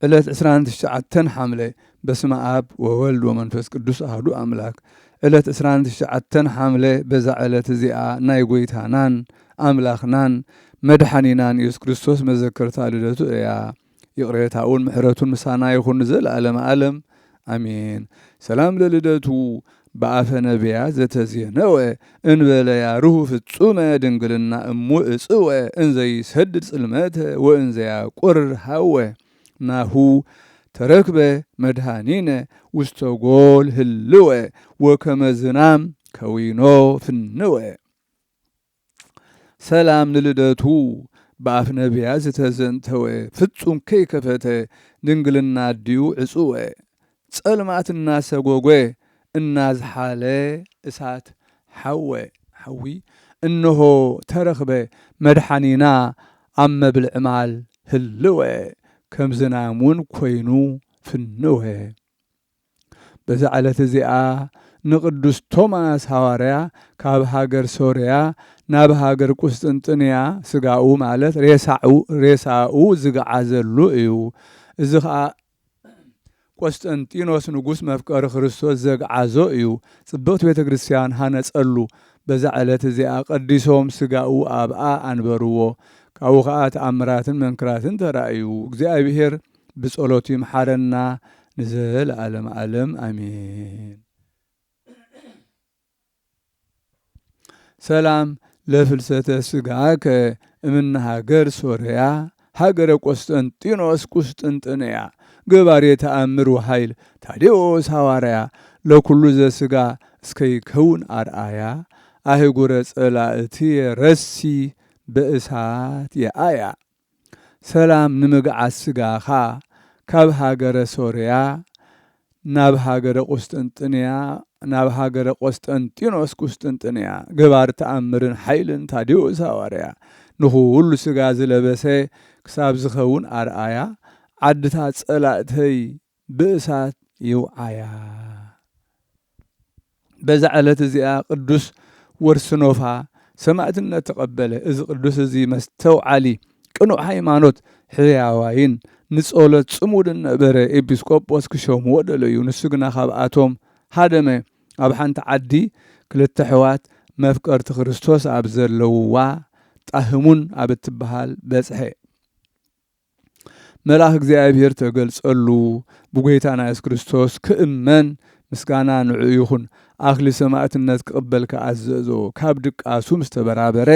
ዕለት 29 حمله በስመ አብ ወወልድ ወመንፈስ ቅዱስ አሐዱ አምላክ ዕለት 29 حمله በዛ ዕለት እዚኣ ናይ ጎይታናን አምላኽናን መድኃኒናን ኢየሱስ ክርስቶስ መዘከርታ ልደቱ እያ። ይቅሬታውን ምሕረቱን ምሳና ይኹን ዘለዓለመ ዓለም አሜን። ሰላም ለልደቱ በአፈ ነቢያት ዘተዜነወ እንበለ ያርሁ ፍጹመ ድንግልና እሙ እጽወ እንዘይሰድድ ጽልመተ ወእንዘያቁር ሀወ ናሁ ተረክበ መድኃኒነ ውስተ ጎል ህልወ ወከመ ዝናም ከዊኖ ፍንወ። ሰላም ለልደቱ በአፍ ነቢያት ዝተዘንተወ ፍጹም ከይከፈተ ድንግልና ድዩ ዕጽወ ጸልማትና ሰጎጎ እናዝሓለ እሳት ሓዊ እነሆ ተረኽበ መድኃኒና ኣብ መብልዕ ማል ህልወ ከም ዝናሙን ኮይኑ ፍንወ። በዛ ዕለት እዚኣ ንቅዱስ ቶማስ ሐዋርያ ካብ ሃገር ሶርያ ናብ ሃገር ቁስጥንጥንያ ስጋኡ ማለት ሬሳኡ ዝገዓዘሉ እዩ። እዚ ከዓ ቆስጠንጢኖስ ንጉስ መፍቀሪ ክርስቶስ ዘግዓዞ እዩ። ጽብቕቲ ቤተ ክርስቲያን ሃነጸሉ በዛ ዕለት እዚኣ ቀዲሶም ስጋኡ ኣብኣ አንበርዎ። ካብኡ ከዓ ተኣምራትን መንክራትን ተራእዩ። እግዚአብሔር ብጸሎቱ ይምሓረና ንዘለዓለመ ዓለም አሜን። ሰላም ለፍልሰተ ስጋከ እምነ ሃገር ሶርያ ሃገረ ቆስጠንጢኖስ ቁስጥንጥንያ ገባሬ ተአምር ወኃይል ታዴዎስ ሐዋርያ ለኩሉ ዘስጋ እስከይከውን አርአያ አህጉረ ጸላእትየ ረሲ በእሳት የአያ። ሰላም ንምግዓት ስጋኻ ካብ ሃገረ ሶርያ ናብ ሃገረ ቆስጠንጢኖስ ቁስጥንጥንያ ገባር ተአምርን ኃይልን ታዴዎስ ሐዋርያ ንኹሉ ስጋ ዝለበሰ ክሳብ ዝኸውን አርአያ ዓድታት ጸላእተይ ብእሳት ይውዓያ። በዛ ዕለት እዚኣ ቅዱስ ወርስኖፋ ሰማዕትነት ተቐበለ። እዚ ቅዱስ እዚ መስተውዓሊ ቅኑዕ ሃይማኖት ሕያዋይን ንጸሎት ጽሙድን ነበረ ኤጲስቆጶስ ክሾምዎ ደለዩ። ንሱ ግና ካብኣቶም ሃደመ ኣብ ሓንቲ ዓዲ ክልተ ሕዋት መፍቀርቲ ክርስቶስ ኣብ ዘለውዋ ጣህሙን ኣብ እትበሃል በጽሐ መልአክ እግዚአብሔር ተገልጸሉ ብጎይታና ኢየሱስ ክርስቶስ ክእመን ምስጋና ንዑ ይኹን ኣክሊል ሰማዕትነት ክቕበል ከኣዘዞ ካብ ድቃሱ ምስ ተበራበረ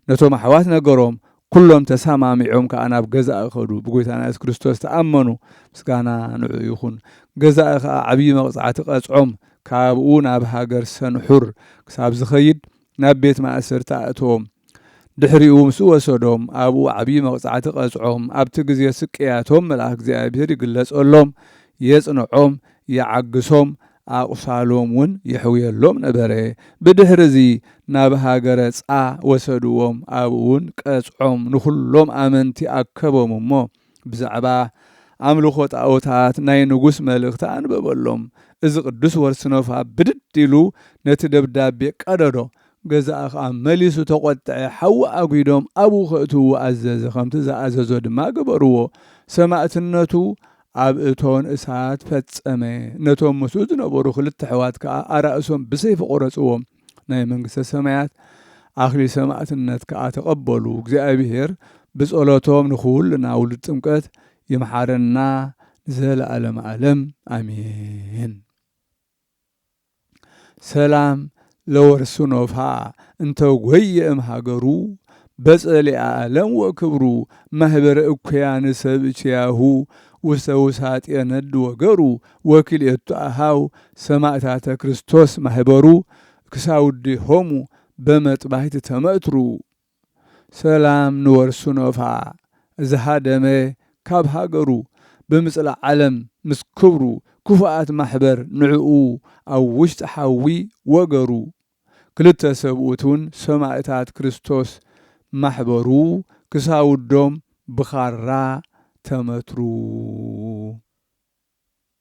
ነቶም ኣሕዋት ነገሮም ኩሎም ተሰማሚዖም ከዓ ናብ ገዛእ ኸዱ ብጎይታና ኢየሱስ ክርስቶስ ተኣመኑ ምስጋና ንዑ ይኹን። ገዛእ ከዓ ዓብዪ መቕጻዕቲ ቀጽዖም ካብኡ ናብ ሃገር ሰንሑር ክሳብ ዝኸይድ ናብ ቤት ማእሰርቲ ኣእትዎም ድሕሪኡ ምስ ወሰዶም ኣብኡ ዓብዪ መቕጻዕቲ ቀጽዖም ኣብቲ ግዜ ስቅያቶም መልአክ እግዚአብሔር ይግለጸሎም የጽንዖም የዓግሶም ኣቁሳሎም ውን ይሕውየሎም ነበረ። ብድሕሪ እዚ ናብ ሃገረ ጻ ወሰድዎም ኣብኡውን ቀጽዖም ንኹሎም ኣመንቲ ኣከቦም እሞ ብዛዕባ ኣምልኾ ጣዖታት ናይ ንጉስ መልእኽቲ አንበበሎም። እዚ ቅዱስ ወርስኖፋ ብድድ ኢሉ ነቲ ደብዳቤ ቀደዶ ገዛእ ከዓ መሊሱ ተቆጥዐ ሓዊ ኣጉዶም ኣብኡ ከእትውዎ ኣዘዘ። ከምቲ ዝኣዘዞ ድማ ገበርዎ። ሰማዕትነቱ ኣብ እቶን እሳት ፈጸመ። ነቶም ምስኡ ዝነበሩ ክልተ ሕዋት ከዓ ኣራእሶም ብሰይፊ ቆረጽዎም። ናይ መንግሥተ ሰማያት ኣክሊል ሰማዕትነት ከዓ ተቐበሉ። እግዚአብሔር ብጸሎቶም ንኹልና ውሉድ ጥምቀት ይምሓረና ዘለዓለመ ዓለም አሜን። ሰላም ለወርስኖፋ እንተ ጐየ እምሃገሩ በጸሊአ ዓለም ወክብሩ ማህበረ እኩያን ሰብእችያሁ ውስተ ውሳጤ ነድ ወገሩ ወክልኤቱ ኣሃው ሰማዕታተ ክርስቶስ ማህበሩ ክሳውዲሆሙ በመጥባሕቲ ተመትሩ። ሰላም ንወርስኖፋ ዝሃደመ ካብ ሃገሩ ብምጽላዕ ዓለም ምስ ክብሩ ክፉኣት ማሕበር ንዕኡ ኣብ ውሽጢ ሓዊ ወገሩ ክልተ ሰብኡትን ሰማዕታት ክርስቶስ ማሕበሩ ክሳውዶም ብኻራ ተመትሩ።